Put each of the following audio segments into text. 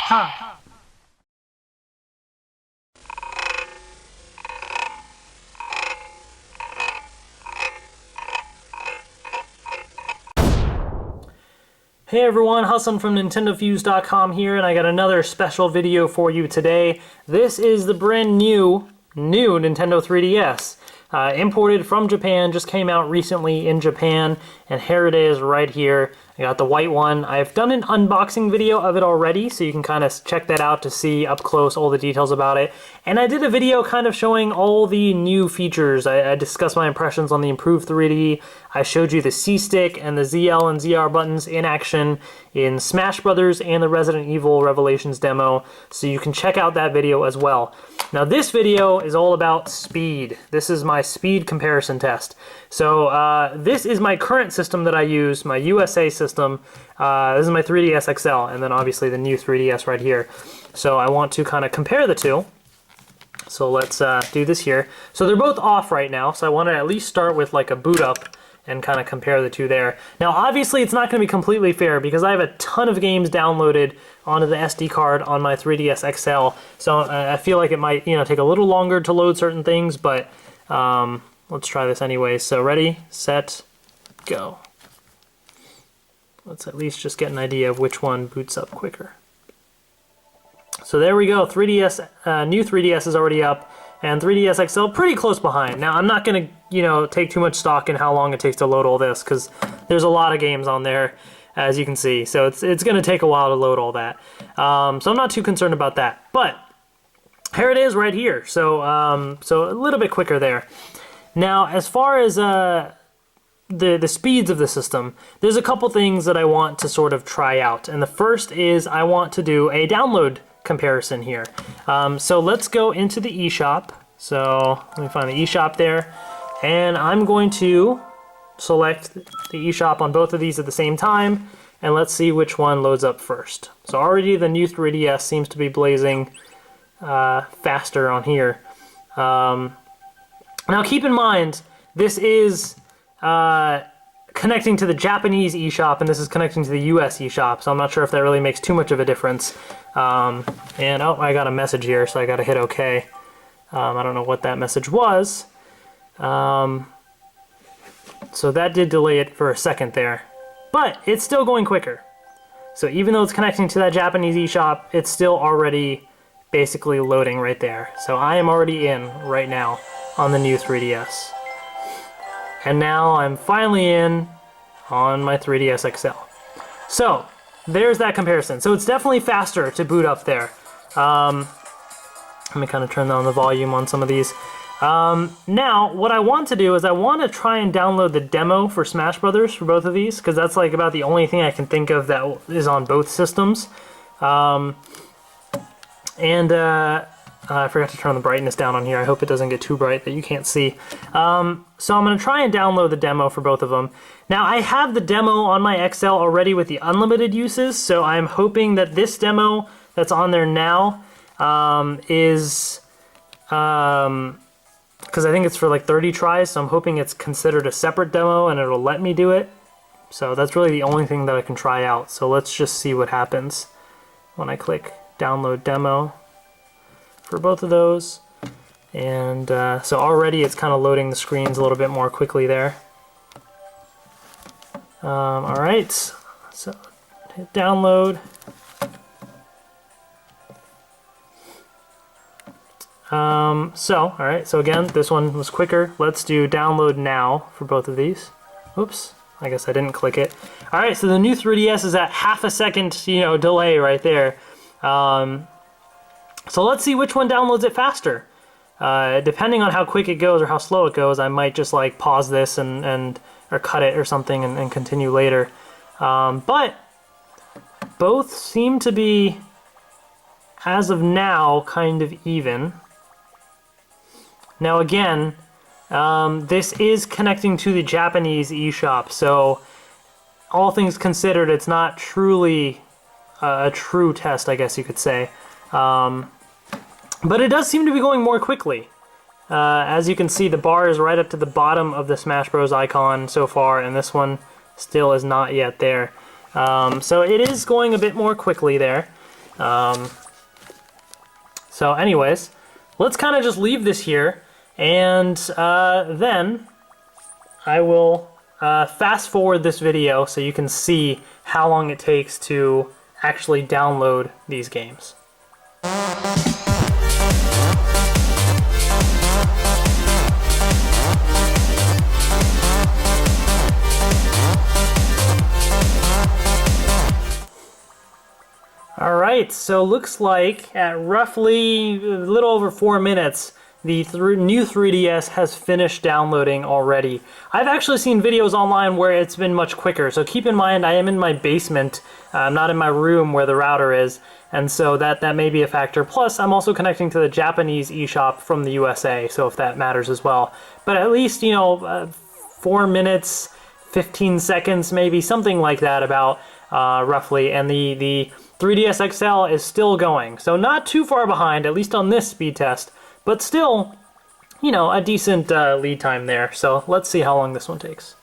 Ha! Hey everyone, Hassan from NintendoFuse.com here, and I got another special video for you today. This is the brand new Nintendo 3DS. Imported from Japan, just came out recently in Japan, and here it is right here. I got the white one. I've done an unboxing video of it already, so you can kind of check that out to see up close all the details about it. And I did a video kind of showing all the new features. I discussed my impressions on the improved 3D. I showed you the C-Stick and the ZL and ZR buttons in action in Smash Brothers and the Resident Evil Revelations demo, so you can check out that video as well. Now this video is all about speed. This is my speed comparison test. So this is my current system that I use, my USA system. This is my 3DS XL, and then obviously the new 3DS right here. So I want to kind of compare the two. So let's do this here. So they're both off right now, so I want to at least start with like a boot up and kind of compare the two there. Now obviously it's not going to be completely fair because I have a ton of games downloaded onto the SD card on my 3DS XL, so I feel like it might, take a little longer to load certain things, but let's try this anyway. So ready, set, go. Let's at least just get an idea of which one boots up quicker. So there we go, 3DS, new 3DS is already up, and 3DS XL pretty close behind. Now I'm not gonna, take too much stock in how long it takes to load all this, because there's a lot of games on there, as you can see. So it's gonna take a while to load all that. So I'm not too concerned about that. But here it is right here. So so a little bit quicker there. Now as far as the speeds of the system, there's a couple things that I want to sort of try out. And the first is I want to do a download comparison here. So let's go into the eShop. So let me find the eShop there, and I'm going to select the eShop on both of these at the same time, and let's see which one loads up first. So already the new 3DS seems to be blazing faster on here. Now keep in mind, this is connecting to the Japanese eShop, and this is connecting to the US eShop, so I'm not sure if that really makes too much of a difference. And oh, I got a message here, so I gotta hit OK. I don't know what that message was. So that did delay it for a second there, but it's still going quicker. So even though it's connecting to that Japanese eShop, it's still already basically loading right there. So I am already in right now on the new 3DS. And now I'm finally in on my 3DS XL. So there's that comparison. So it's definitely faster to boot up there. Let me kind of turn down the volume on some of these. Now, what I want to do is I want to try and download the demo for Smash Brothers for both of these, because that's like about the only thing I can think of that is on both systems. I forgot to turn the brightness down on here. I hope it doesn't get too bright that you can't see. So I'm going to try and download the demo for both of them. Now, I have the demo on my XL already with the unlimited uses, so I'm hoping that this demo that's on there now is... because I think it's for like 30 tries, so I'm hoping it's considered a separate demo and it'll let me do it. So that's really the only thing that I can try out. So let's just see what happens when I click download demo for both of those. And so already it's kind of loading the screens a little bit more quickly there. Alright, so hit download. Alright, so again, this one was quicker. Let's do download now for both of these. Oops, I guess I didn't click it. Alright, so the new 3DS is at half a second, delay right there. So let's see which one downloads it faster. Depending on how quick it goes or how slow it goes, I might just like pause this or cut it or something and continue later. But both seem to be, as of now, kind of even. Now again, this is connecting to the Japanese eShop, so all things considered, it's not truly a true test, I guess you could say. But it does seem to be going more quickly. As you can see, the bar is right up to the bottom of the Smash Bros. Icon so far, and this one still is not yet there. So it is going a bit more quickly there. So anyways, let's kind of just leave this here, and then I will fast forward this video so you can see how long it takes to actually download these games. Alright, so looks like at roughly a little over 4 minutes, the new 3DS has finished downloading already. I've actually seen videos online where it's been much quicker, so keep in mind I am in my basement, I'm not in my room where the router is, and so that may be a factor. Plus, I'm also connecting to the Japanese eShop from the USA, so if that matters as well. But at least, you know, 4 minutes, 15 seconds maybe, something like that about roughly, and the 3DS XL is still going, so not too far behind, at least on this speed test, but still, you know, a decent lead time there. So let's see how long this one takes.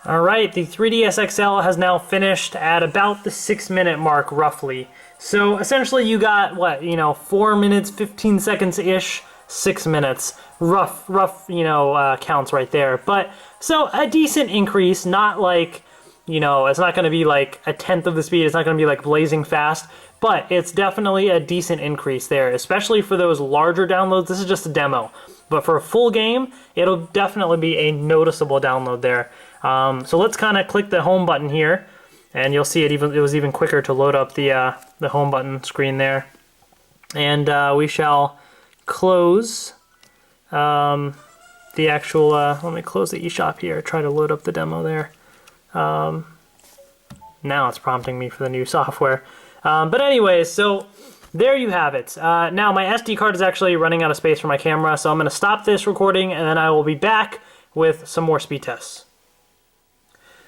Alright, the 3DS XL has now finished at about the 6-minute mark, roughly. So essentially you got, what, you know, 4 minutes, 15 seconds-ish, 6 minutes. Rough, you know, counts right there. But, so a decent increase, not like, you know, it's not going to be like a tenth of the speed, it's not going to be like blazing fast, but it's definitely a decent increase there, especially for those larger downloads. This is just a demo, but for a full game, it'll definitely be a noticeable download there. So let's kind of click the home button here, and you'll see it was even quicker to load up the home button screen there. And we shall close the actual, let me close the eShop here, try to load up the demo there. Now it's prompting me for the new software. But anyways, so there you have it. Now my SD card is actually running out of space for my camera, so I'm going to stop this recording and then I will be back with some more speed tests.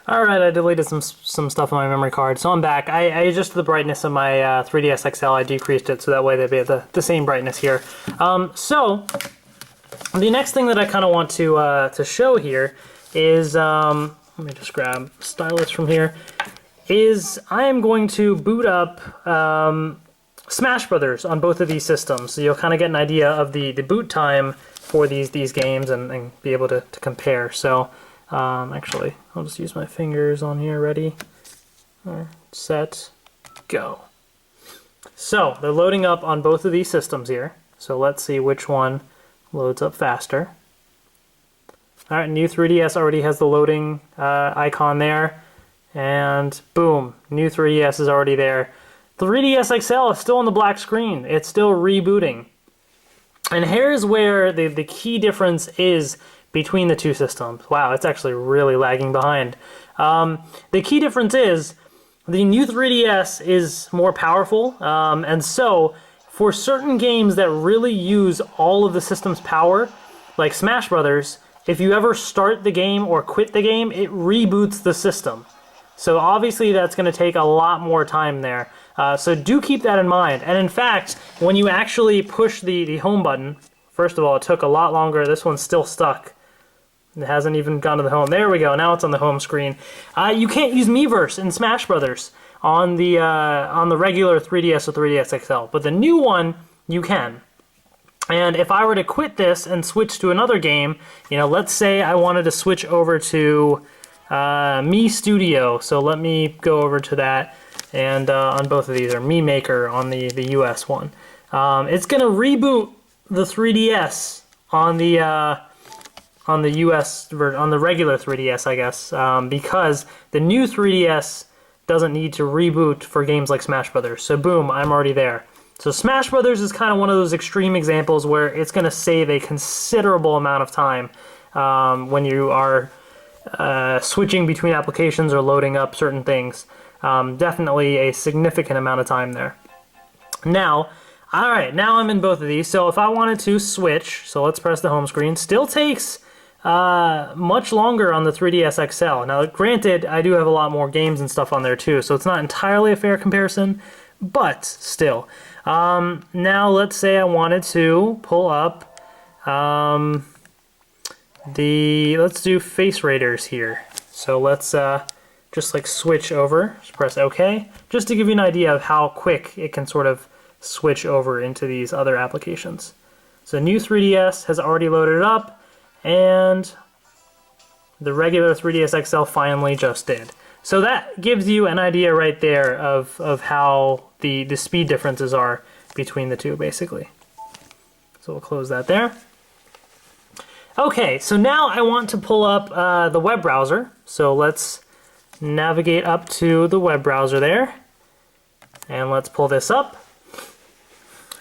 Alright, I deleted some stuff on my memory card, so I'm back. I adjusted the brightness of my 3DS XL, I decreased it so that way they'd be at the same brightness here. So, the next thing that I kind of want to show here is, let me just grab stylus from here, is I am going to boot up Smash Brothers on both of these systems, so you'll kind of get an idea of the boot time for these games and be able to compare. So, actually, I'll just use my fingers on here, ready, set, go. So, they're loading up on both of these systems here, so let's see which one loads up faster. Alright, new 3DS already has the loading icon there, and boom, new 3DS is already there. The 3DS XL is still on the black screen, it's still rebooting. And here's where the key difference is between the two systems. Wow, it's actually really lagging behind. The key difference is the new 3DS is more powerful, and so for certain games that really use all of the system's power, like Smash Brothers, if you ever start the game or quit the game, it reboots the system. So obviously that's going to take a lot more time there. So do keep that in mind. And in fact, when you actually push the home button, first of all, it took a lot longer. This one's still stuck. It hasn't even gone to the home. There we go. Now it's on the home screen. You can't use Miiverse in Smash Brothers on the regular 3DS or 3DS XL, but the new one you can. And if I were to quit this and switch to another game, you know, let's say I wanted to switch over to Mii Studio. So let me go over to that, and on both of these, or Mii Maker on the US one. It's gonna reboot the 3DS on the US version, on the regular 3DS, I guess, because the new 3DS doesn't need to reboot for games like Smash Brothers. So boom, I'm already there. So Smash Brothers is kind of one of those extreme examples where it's going to save a considerable amount of time when you are switching between applications or loading up certain things. Definitely a significant amount of time there. Now, alright, now I'm in both of these. So if I wanted to switch, so let's press the home screen, still takes much longer on the 3DS XL. Now granted, I do have a lot more games and stuff on there too, so it's not entirely a fair comparison, but still. Now let's say I wanted to pull up let's do Face Raiders here. So let's just like switch over. Just press OK, just to give you an idea of how quick it can sort of switch over into these other applications. So new 3DS has already loaded it up, and the regular 3DS XL finally just did. So that gives you an idea right there of how the speed differences are between the two, basically. So we'll close that there. Okay, so now I want to pull up the web browser. So let's navigate up to the web browser there, and let's pull this up.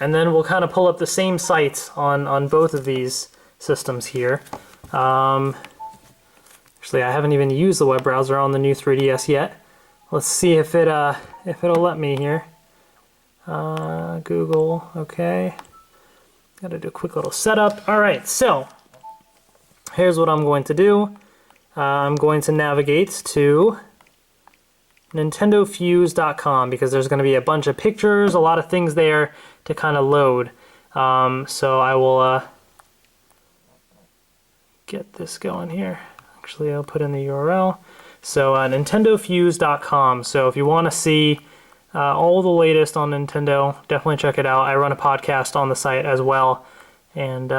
And then we'll kind of pull up the same sites on both of these systems here. Actually, I haven't even used the web browser on the new 3DS yet. Let's see if it'll let me here. Google, okay. Gotta do a quick little setup. All right, so here's what I'm going to do. I'm going to navigate to nintendofuse.com because there's going to be a bunch of pictures, a lot of things there to kind of load. So I will get this going here. Actually, I'll put in the URL. So nintendofuse.com. So if you want to see all the latest on Nintendo, definitely check it out. I run a podcast on the site as well, and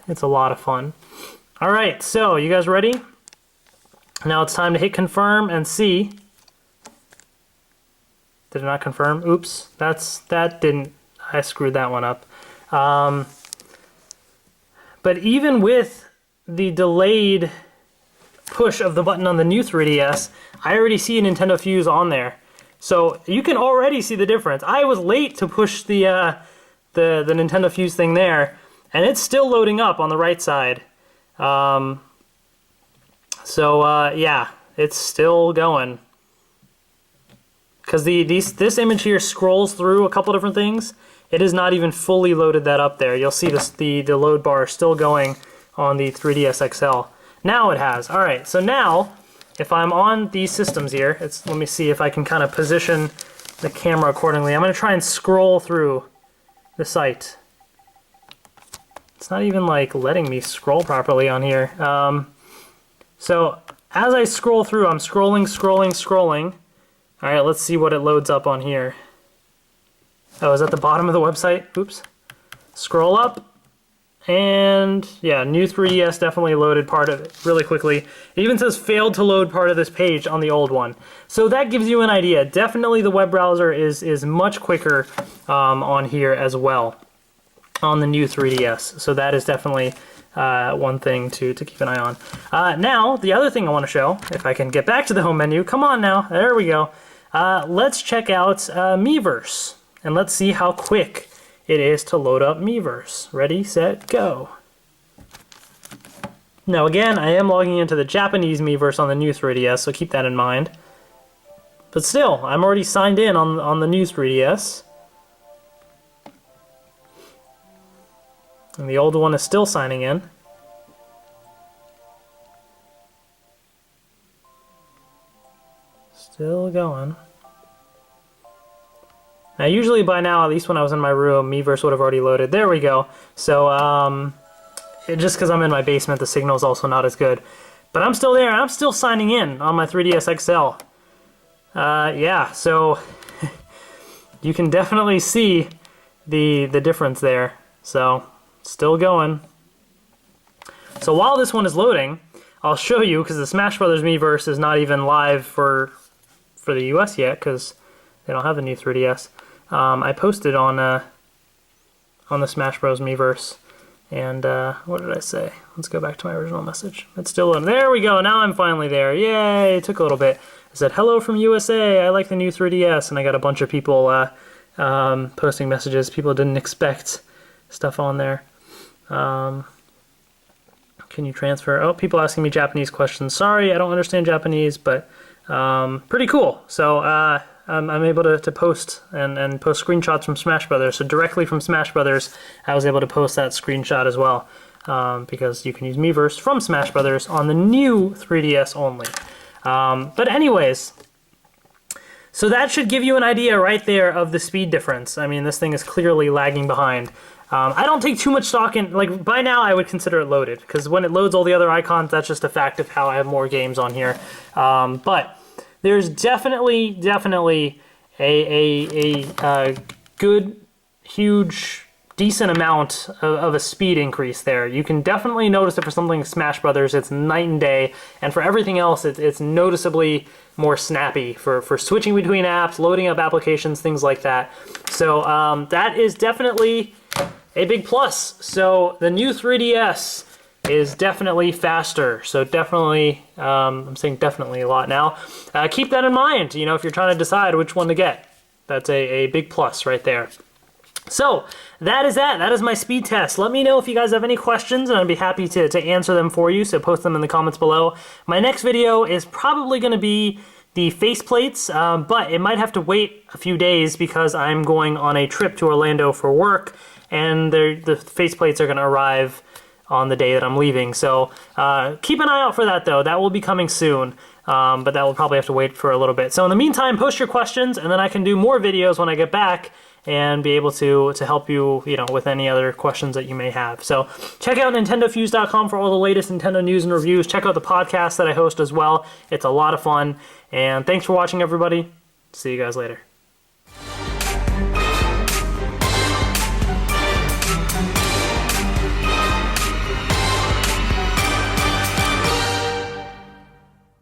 it's a lot of fun. All right, so you guys ready? Now it's time to hit confirm and see. Did it not confirm? Oops, that didn't. I screwed that one up. But even with the delayed push of the button on the new 3DS, I already see a Nintendo Fuse on there. So you can already see the difference. I was late to push the Nintendo Fuse thing there, and it's still loading up on the right side. Yeah, it's still going. Because this image here scrolls through a couple different things. It is not even fully loaded that up there. You'll see the load bar still going on the 3DS XL. Now it has. All right, so now if I'm on these systems here, let me see if I can kind of position the camera accordingly. I'm going to try and scroll through the site. It's not even like letting me scroll properly on here. So as I scroll through, I'm scrolling. All right, let's see what it loads up on here. Oh, is that the bottom of the website? Oops. Scroll up. And yeah, new 3DS definitely loaded part of it really quickly. It even says failed to load part of this page on the old one. So that gives you an idea. Definitely the web browser is much quicker on here as well on the new 3DS. So that is definitely one thing to keep an eye on. Now, the other thing I want to show, if I can get back to the home menu. Come on now. There we go. Let's check out Miiverse. And let's see how quick it is to load up Miiverse. Ready, set, go. Now again, I am logging into the Japanese Miiverse on the new 3DS, so keep that in mind. But still, I'm already signed in on the new 3DS. And the old one is still signing in. Still going. Now usually by now, at least when I was in my room, Miiverse would have already loaded. There we go. So just because I'm in my basement, the signal's also not as good. But I'm still there, and I'm still signing in on my 3DS XL. Yeah, so you can definitely see the difference there. So still going. So while this one is loading, I'll show you, because the Smash Brothers Miiverse is not even live for the US yet, because they don't have the new 3DS. I posted on the Smash Bros. Miiverse, and what did I say? Let's go back to my original message. It's still on. There we go. Now I'm finally there. Yay! It took a little bit. I said, "Hello from USA. I like the new 3DS," and I got a bunch of people posting messages. People didn't expect stuff on there. Can you transfer? Oh, people asking me Japanese questions. Sorry, I don't understand Japanese, but pretty cool. So I'm able to post and post screenshots from Smash Brothers. So directly from Smash Brothers, I was able to post that screenshot as well, because you can use Miiverse from Smash Brothers on the new 3DS only. But anyways, so that should give you an idea right there of the speed difference. I mean, this thing is clearly lagging behind. I don't take too much stock in, like, by now I would consider it loaded, because when it loads all the other icons, that's just a fact of how I have more games on here. But there's definitely a good, huge, decent amount of a speed increase there. You can definitely notice it for something like Smash Brothers. It's night and day, and for everything else, it's noticeably more snappy for switching between apps, loading up applications, things like that. So that is definitely a big plus. So the new 3DS is definitely faster. So definitely, I'm saying definitely a lot now. Keep that in mind, you know, if you're trying to decide which one to get. That's a big plus right there. So that is that. That is my speed test. Let me know if you guys have any questions, and I'd be happy to answer them for you. So post them in the comments below. My next video is probably going to be the faceplates, but it might have to wait a few days because I'm going on a trip to Orlando for work, and the faceplates are going to arrive on the day that I'm leaving. So keep an eye out for that, though. That will be coming soon, but that will probably have to wait for a little bit. So in the meantime, post your questions, and then I can do more videos when I get back and be able to help you, you know, with any other questions that you may have. So check out NintendoFuse.com for all the latest Nintendo news and reviews. Check out the podcast that I host as well. It's a lot of fun. And thanks for watching, everybody. See you guys later.